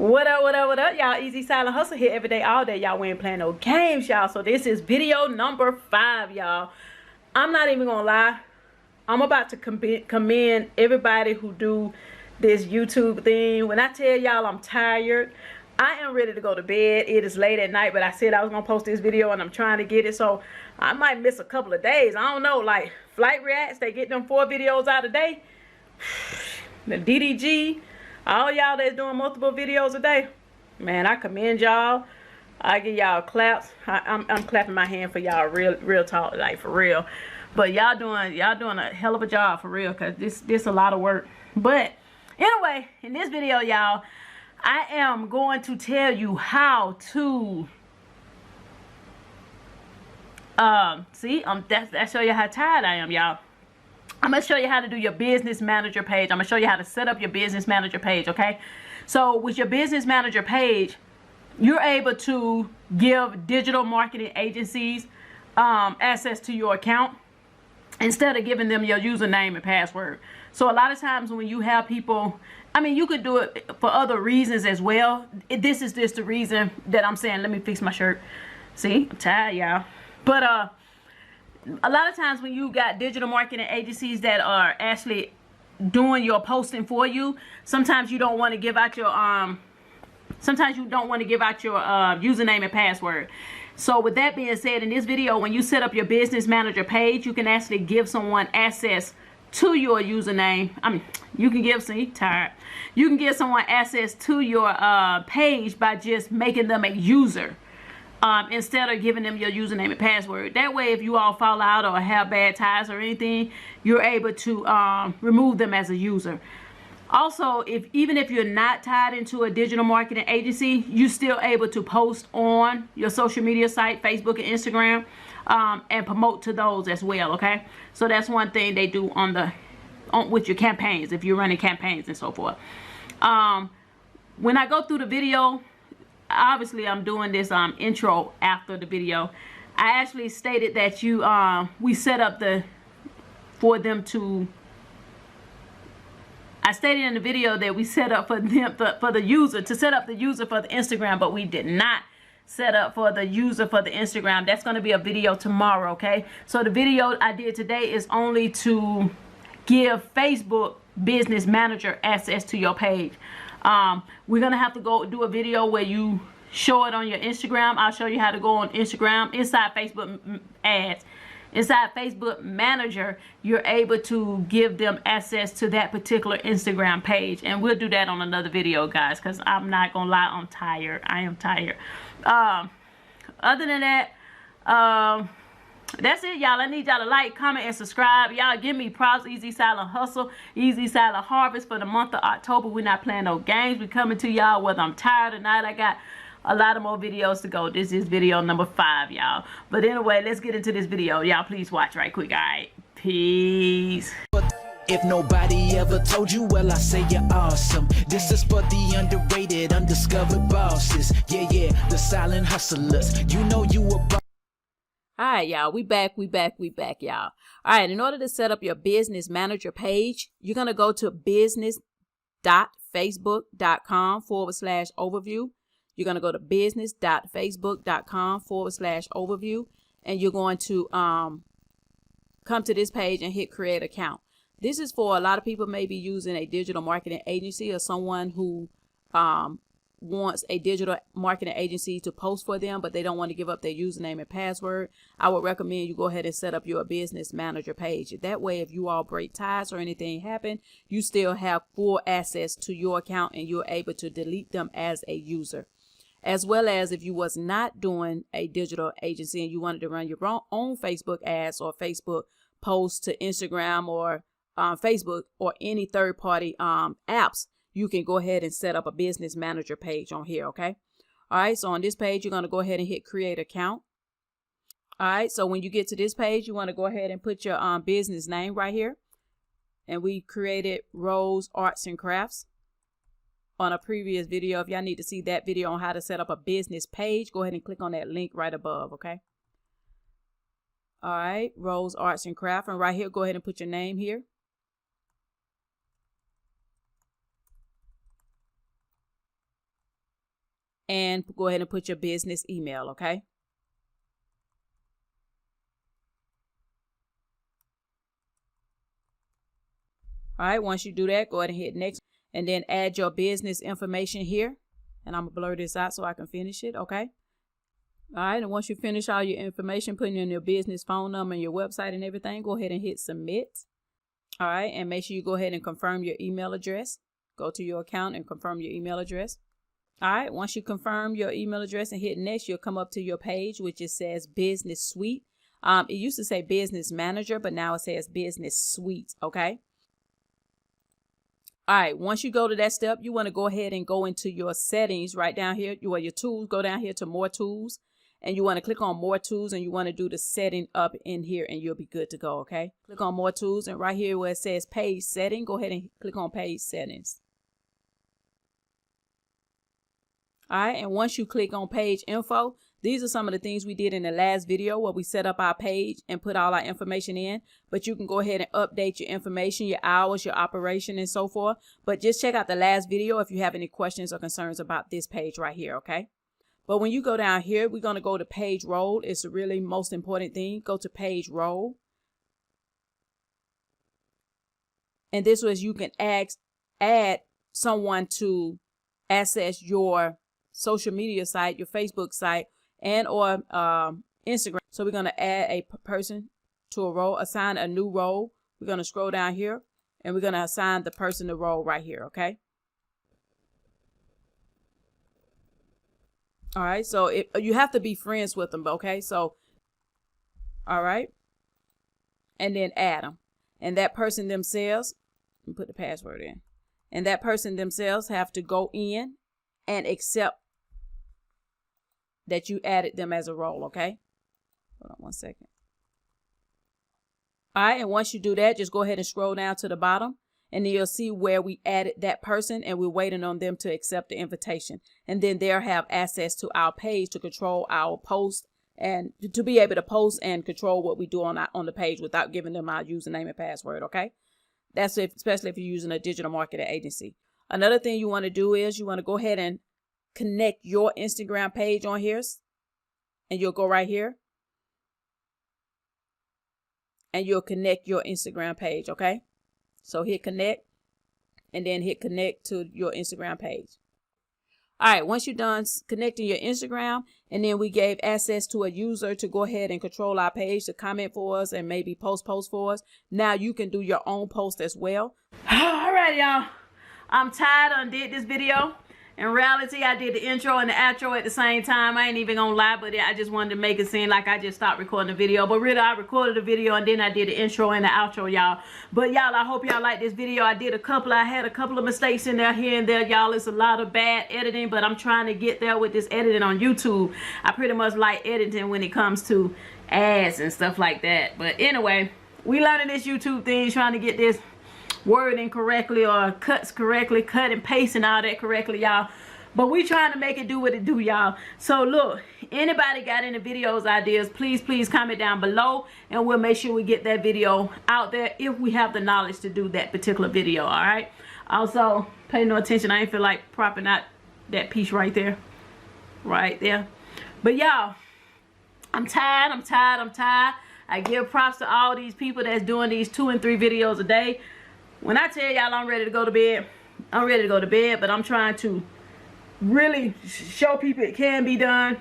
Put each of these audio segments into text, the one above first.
What up, what up, what up, y'all? Easy Silent Hustle here every day, all day. Y'all, we ain't playing no games, y'all. So this is video number 5, y'all. I'm not even gonna lie. I'm about to commend everybody who do this YouTube thing. When I tell y'all I'm tired, I am ready to go to bed. It is late at night, but I said I was gonna post this video and I'm trying to get it. So I might miss a couple of days. I don't know, like Flight Reacts, they get them 4 videos out a day. The DDG, all y'all that's doing multiple videos a day, man, I commend y'all. I give y'all claps. I'm clapping my hand for y'all, real talk, like for real. But y'all doing a hell of a job for real, cause this a lot of work. But anyway, in this video, y'all, I am going to tell you how to that show you how tired I am, y'all. I'm going to show you how to do your business manager page. I'm going to show you how to set up your business manager page, okay? So with your business manager page, you're able to give digital marketing agencies access to your account instead of giving them your username and password. So a lot of times when you have people, I mean, you could do it for other reasons as well. This is just the reason that I'm saying, let me fix my shirt. See, I'm tired, y'all. But a lot of times when you got digital marketing agencies that are actually doing your posting for you, sometimes you don't want to give out your username and password. So with that being said, in this video, when you set up your business manager page, you can actually give someone access to your username. I mean, you can give you can give someone access to your page by just making them a user. Instead of giving them your username and password. That way, if you all fall out or have bad ties or anything, you're able to remove them as a user. Also, even if you're not tied into a digital marketing agency, you're still able to post on your social media site, Facebook and Instagram, and promote to those as well, okay? So that's one thing they do with your campaigns, if you're running campaigns and so forth. When I go through the video, obviously I'm doing this intro after the video. I actually stated that we set up I stated in the video that we set up for the user to set up the user for the Instagram, but we did not set up for the user for the Instagram. That's going to be a video tomorrow, okay? So the video I did today is only to give Facebook Business Manager access to your page. We're gonna have to go do a video where you show it on your Instagram. I'll show you how to go on Instagram inside Facebook ads. Inside Facebook Manager, you're able to give them access to that particular Instagram page, and we'll do that on another video, guys, because I'm not gonna lie, I'm tired. I am tired. Other than that, that's it, y'all. I need y'all to like, comment, and subscribe. Y'all give me props. Easy Silent Hustle, Easy Silent Harvest for the month of October. We're not playing no games. We're coming to y'all whether I'm tired or not. I got a lot of more videos to go. This is video number 5, y'all. But anyway, let's get into this video. Y'all please watch right quick. All right, peace. If nobody ever told you, well, I say you're awesome. This is for the underrated, undiscovered bosses. Yeah, the silent hustlers. You know you a boss. All right, y'all, we back, y'all. All right, in order to set up your business manager page, you're going to go to business.facebook.com/overview. You're going to go to business.facebook.com/overview, and you're going to come to this page and hit create account. This is for a lot of people may be using a digital marketing agency or someone who wants a digital marketing agency to post for them, but they don't want to give up their username and password. I would recommend you go ahead and set up your business manager page. That way, if you all break ties or anything happen, you still have full access to your account and you're able to delete them as a user. As well as if you was not doing a digital agency and you wanted to run your own Facebook ads or Facebook posts to Instagram or Facebook or any third-party apps, you can go ahead and set up a business manager page on here, okay? All right, so on this page, you're going to go ahead and hit create account. All right, so when you get to this page, you want to go ahead and put your business name right here. And we created Rose Arts and Crafts on a previous video. If y'all need to see that video on how to set up a business page, go ahead and click on that link right above, okay? All right, Rose Arts and Crafts. And right here, go ahead and put your name here. and go ahead and put your business email, okay? All right, once you do that, go ahead and hit next and then add your business information here. And I'm going to blur this out so I can finish it, okay? All right, and once you finish all your information, putting in your business phone number and your website and everything, go ahead and hit submit. All right, and make sure you go ahead and confirm your email address. Go to your account and confirm your email address. All right, once you confirm your email address and hit next, you'll come up to your page, which it says Business Suite. It used to say Business Manager, but now it says Business Suite, okay? All right, once you go to that step, you want to go ahead and go into your settings right down here. You want your tools, go down here to more tools, and you want to click on more tools, and you want to do the setting up in here, and you'll be good to go, okay? Click on more tools, and right here where it says page setting, go ahead and click on page settings. All right, and once you click on page info, these are some of the things we did in the last video where we set up our page and put all our information in. But you can go ahead and update your information, your hours, your operation, and so forth. But just check out the last video if you have any questions or concerns about this page right here, okay? But when you go down here, we're going to go to page role. It's the really most important thing. Go to page role. And this was you can add someone to access your social media site, your Facebook site, and or Instagram. So we're going to add a person to a role, assign a new role. We're going to scroll down here and we're going to assign the person the role right here, okay? All right, so you have to be friends with them, okay? So, all right, and then add them. And that person themselves, let me put the password in. And that person themselves have to go in and accept that you added them as a role, okay? Hold on one second. All right, and once you do that, just go ahead and scroll down to the bottom, and then you'll see where we added that person, and we're waiting on them to accept the invitation. And then they'll have access to our page to control our post and to be able to post and control what we do on the page without giving them our username and password, okay? That's especially if you're using a digital marketing agency. Another thing you want to do is you want to go ahead and connect your Instagram page on here, and you'll go right here and you'll connect your Instagram page, okay? So hit connect and then hit connect to your Instagram page. All right, once you're done connecting your Instagram, and then we gave access to a user to go ahead and control our page, to comment for us and maybe post for us. Now you can do your own post as well. All right, y'all. I'm tired. I did this video. In reality, I did the intro and the outro at the same time. I ain't even gonna lie, but I just wanted to make it seem like I just stopped recording the video. But really, I recorded the video and then I did the intro and the outro, y'all. But y'all, I hope y'all like this video. I had a couple of mistakes in there, here and there, y'all. It's a lot of bad editing, but I'm trying to get there with this editing on YouTube. I pretty much like editing when it comes to ads and stuff like that. But anyway, we learning this YouTube thing, trying to get this wording correctly or cuts correctly, cut and paste and all that correctly, y'all. But we trying to make it do what it do, y'all. So look, anybody got any videos ideas, please comment down below, and we'll make sure we get that video out there if we have the knowledge to do that particular video. All right, also pay no attention, I ain't feel like propping out that piece right there. But y'all, I'm tired. I give props to all these people that's doing these 2 and 3 videos a day. When I tell y'all I'm ready to go to bed, I'm ready to go to bed, but I'm trying to really show people it can be done.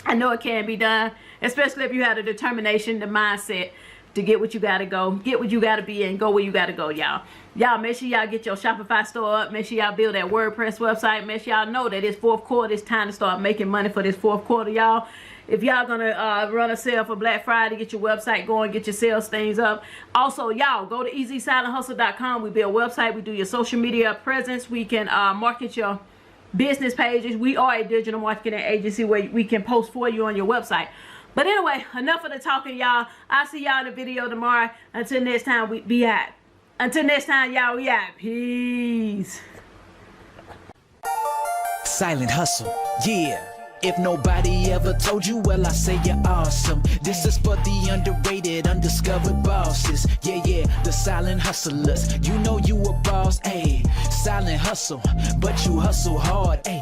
I know it can be done, especially if you have the determination, the mindset to get what you gotta go, get what you gotta be, and go where you gotta go, y'all. Y'all make sure y'all get your Shopify store up. Make sure y'all build that WordPress website. Make sure y'all know that it's 4th quarter. It's time to start making money for this 4th quarter, y'all. If y'all gonna run a sale for Black Friday, get your website going, get your sales things up. Also, y'all, go to EasySilentHustle.com. We build a website. We do your social media presence. We can market your business pages. We are a digital marketing agency where we can post for you on your website. But anyway, enough of the talking, y'all. I'll see y'all in the video tomorrow. Until next time, we be out. Until next time, y'all, we out. Peace. Silent Hustle, yeah. If nobody ever told you, well, I say you're awesome. This is for the underrated, undiscovered bosses. Yeah, the silent hustlers. You know you a boss, ayy. Silent hustle, but you hustle hard, ayy.